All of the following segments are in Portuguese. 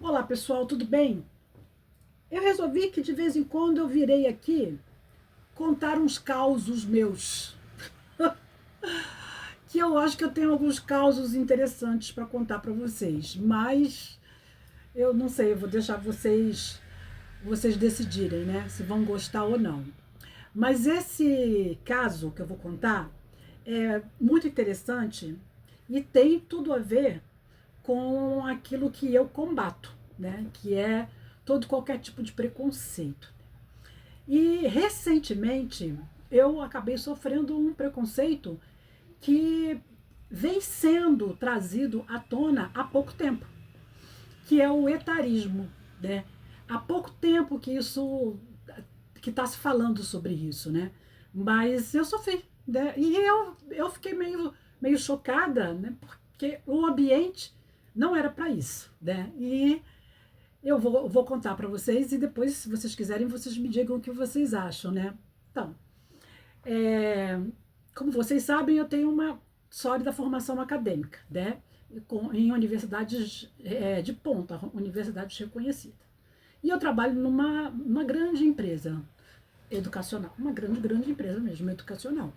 Olá pessoal, tudo bem? Eu resolvi que de vez em quando eu virei aqui contar uns causos meus, que eu acho que eu tenho alguns causos interessantes para contar para vocês, mas eu não sei, eu vou deixar vocês decidirem, né, se vão gostar ou não. Mas esse caso que eu vou contar é muito interessante e tem tudo a ver com aquilo que eu combato, né? Que é todo qualquer tipo de preconceito. E recentemente eu acabei sofrendo um preconceito que vem sendo trazido à tona há pouco tempo, que é o etarismo, né? Há pouco tempo que está se falando sobre isso, né? Mas eu sofri, né? E eu fiquei meio chocada, né? Porque o ambiente não era para isso, né? E eu vou contar para vocês e depois, se vocês quiserem, vocês me digam o que vocês acham, né? Então, é, como vocês sabem, eu tenho uma sólida formação acadêmica, né? Em universidades de ponta, universidades reconhecidas. E eu trabalho numa grande empresa educacional, uma grande empresa mesmo, educacional.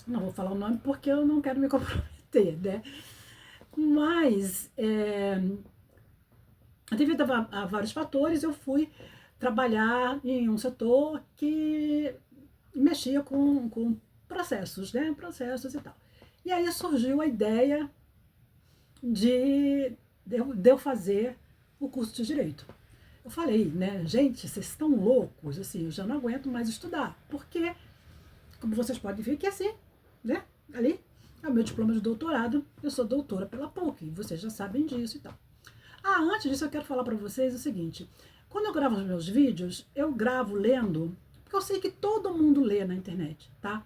Não vou falar o nome porque eu não quero me comprometer, né? Mas, devido a vários fatores, eu fui trabalhar em um setor que mexia com processos, né? Processos e tal. E aí surgiu a ideia de eu fazer o curso de Direito. Eu falei, né, gente, vocês estão loucos, assim, eu já não aguento mais estudar, porque, como vocês podem ver que é assim, né, ali, é o meu diploma de doutorado, eu sou doutora pela PUC, vocês já sabem disso e tal. Ah, antes disso eu quero falar para vocês o seguinte, quando eu gravo os meus vídeos, eu gravo lendo, porque eu sei que todo mundo lê na internet, tá?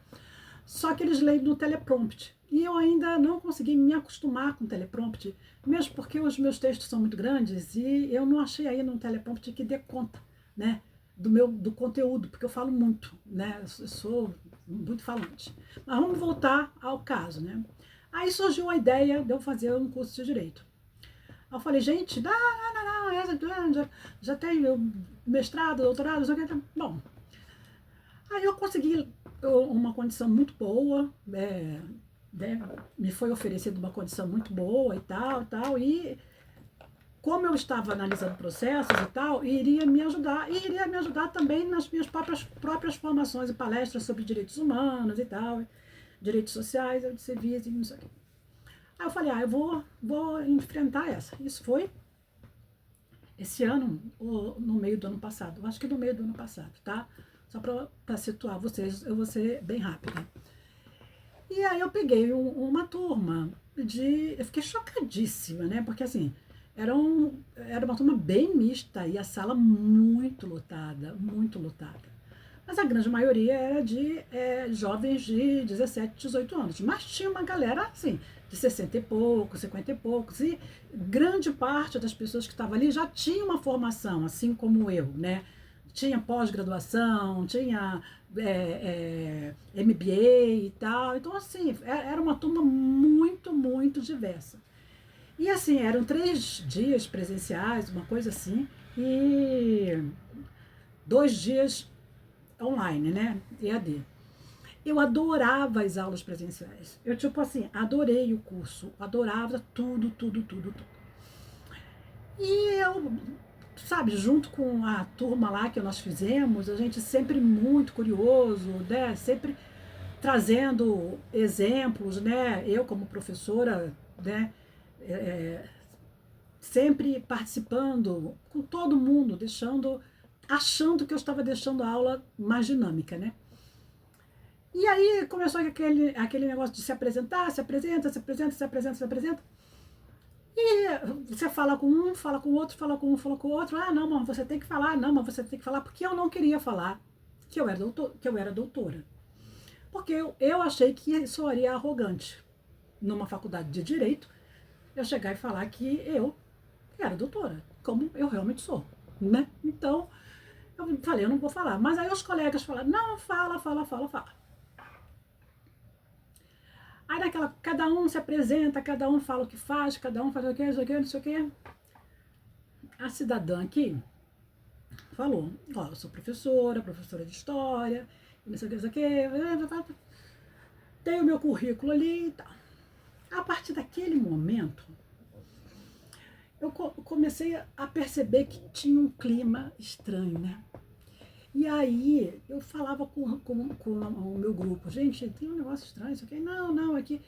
Só que eles leem no teleprompter. E eu ainda não consegui me acostumar com o teleprompter, mesmo porque os meus textos são muito grandes e eu não achei aí no teleprompter que dê conta, né, do conteúdo, porque eu falo muito, né, eu sou muito falante. Mas vamos voltar ao caso, né? Aí surgiu a ideia de eu fazer um curso de Direito. Aí eu falei, gente, não, já tenho mestrado, doutorado, não sei o que. Bom, aí eu consegui uma condição muito boa, né, me foi oferecida uma condição muito boa e tal, e como eu estava analisando processos e tal, iria me ajudar também nas minhas próprias formações e palestras sobre direitos humanos e tal, direitos sociais, eu disse, e não sei o quê. Aí eu falei, eu vou enfrentar essa. Isso foi esse ano, ou no meio do ano passado, eu acho que no meio do ano passado, tá? Só para situar vocês, eu vou ser bem rápida. E aí eu peguei uma turma eu fiquei chocadíssima, né? Porque assim, era uma turma bem mista e a sala muito lotada, muito lotada. Mas a grande maioria era de jovens de 17, 18 anos. Mas tinha uma galera, assim, de 60 e poucos, 50 e poucos. E grande parte das pessoas que estavam ali já tinha uma formação, assim como eu, né? Tinha pós-graduação, tinha MBA e tal. Então, assim, era uma turma muito diversa. E assim, eram 3 dias presenciais, uma coisa assim, e 2 dias online, né? EAD. Eu adorava as aulas presenciais. Eu, tipo assim, adorei o curso, adorava tudo. E eu, sabe, junto com a turma lá que nós fizemos, a gente sempre muito curioso, né? Sempre trazendo exemplos, né? Eu como professora, né? É, sempre participando com todo mundo, achando que eu estava deixando a aula mais dinâmica, né? E aí começou aquele negócio de se apresentar, se apresenta. E você fala com um, fala com o outro, fala com um, fala com o outro. Ah, não, mas você tem que falar, não, mas você tem que falar, porque eu não queria falar que eu era doutora. Porque eu achei que soaria arrogante numa faculdade de direito eu chegar e falar que eu era doutora, como eu realmente sou, né? Então, eu falei, eu não vou falar. Mas aí os colegas falaram, não, fala. Aí naquela, cada um se apresenta, cada um fala o que faz, cada um faz o que, não sei o que, não sei o que. a cidadã aqui falou, ó, eu sou professora de história, não sei o que, não sei o que, tenho meu currículo ali e tal. A partir daquele momento, eu comecei a perceber que tinha um clima estranho, né? E aí eu falava com o meu grupo, gente, tem um negócio estranho, isso aqui. Não, é que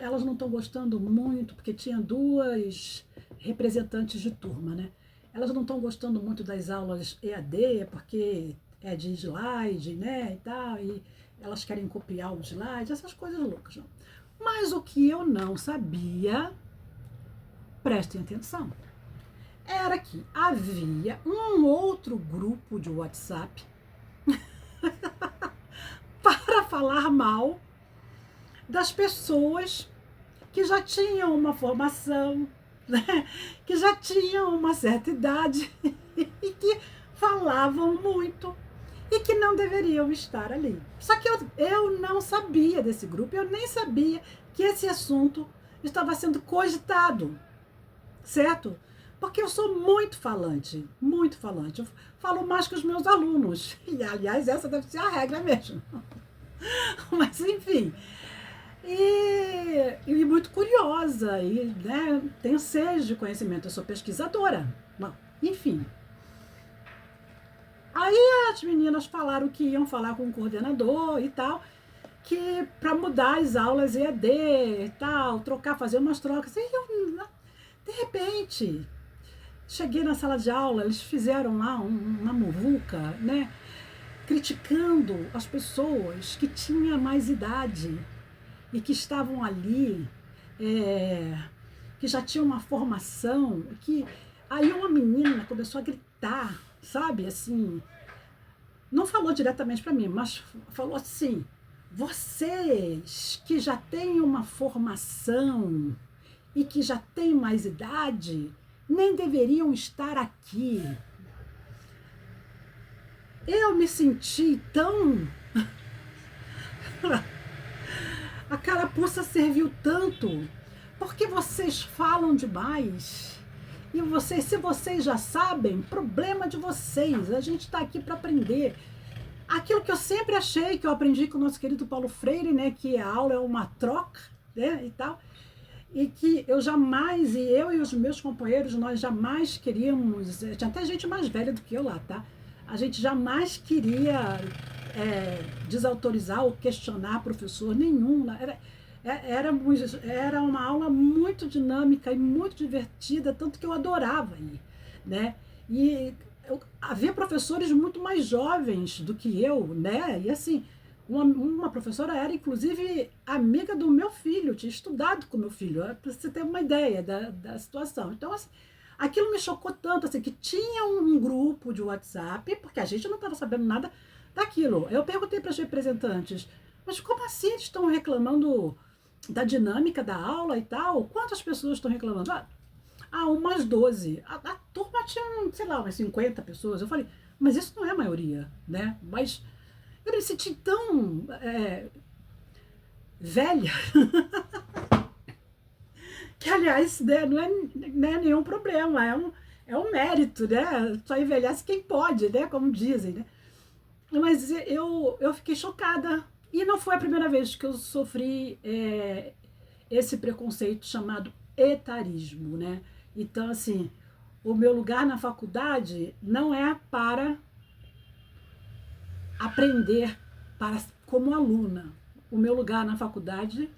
elas não estão gostando muito, porque tinha duas representantes de turma, né? Elas não estão gostando muito das aulas EAD, porque é de slide, né, e tal, e elas querem copiar o slide, essas coisas loucas. Não. Mas o que eu não sabia, prestem atenção, era que havia um outro grupo de WhatsApp para falar mal das pessoas que já tinham uma formação, né? Que já tinham uma certa idade e que falavam muito e que não deveriam estar ali. Só que eu não sabia desse grupo, eu nem sabia que esse assunto estava sendo cogitado, certo? Porque eu sou muito falante, muito falante. Eu falo mais que os meus alunos. E, aliás, essa deve ser a regra mesmo. Mas, enfim. E muito curiosa, e né, tenho sede de conhecimento, eu sou pesquisadora. Bom, enfim. Aí as meninas falaram que iam falar com o coordenador e tal, que para mudar as aulas EAD e tal, trocar, fazer umas trocas. E eu, de repente, cheguei na sala de aula, eles fizeram lá uma muvuca, né, criticando as pessoas que tinham mais idade e que estavam ali, que já tinham uma formação, que aí uma menina começou a gritar, sabe, assim, não falou diretamente para mim, mas falou assim, vocês que já têm uma formação e que já têm mais idade, nem deveriam estar aqui. Eu me senti tão... A carapuça serviu tanto, porque vocês falam demais. E vocês, se vocês já sabem, problema de vocês. A gente está aqui para aprender. Aquilo que eu sempre achei, que eu aprendi com o nosso querido Paulo Freire, né, que a aula é uma troca, né, e tal. E que eu jamais, e eu e os meus companheiros, nós jamais queríamos, tinha até gente mais velha do que eu lá, tá? A gente jamais queria desautorizar ou questionar professor nenhum. Era uma aula muito dinâmica e muito divertida, tanto que eu adorava ir, né? E havia professores muito mais jovens do que eu, né? E assim, uma professora era, inclusive, amiga do meu filho, tinha estudado com o meu filho, para você ter uma ideia da situação. Então, assim, aquilo me chocou tanto, assim, que tinha um grupo de WhatsApp, porque a gente não estava sabendo nada daquilo. Eu perguntei para os representantes, mas como assim eles estão reclamando da dinâmica da aula e tal? Quantas pessoas estão reclamando? Umas 12. A turma tinha, sei lá, umas 50 pessoas. Eu falei, mas isso não é a maioria, né? Mas eu me senti tão velha, que aliás, né, não é nenhum problema, é um mérito, né? Só envelhece quem pode, né? Como dizem, né? Mas eu fiquei chocada. E não foi a primeira vez que eu sofri esse preconceito chamado etarismo, né? Então, assim, o meu lugar na faculdade não é para aprender como aluna. O meu lugar na faculdade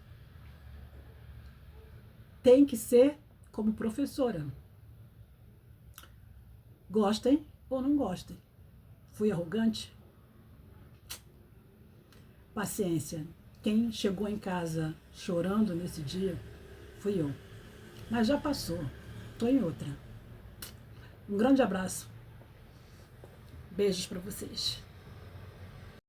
tem que ser como professora. Gostem ou não gostem. Fui arrogante? Paciência. Quem chegou em casa chorando nesse dia fui eu. Mas já passou. Estou em outra. Um grande abraço. Beijos para vocês.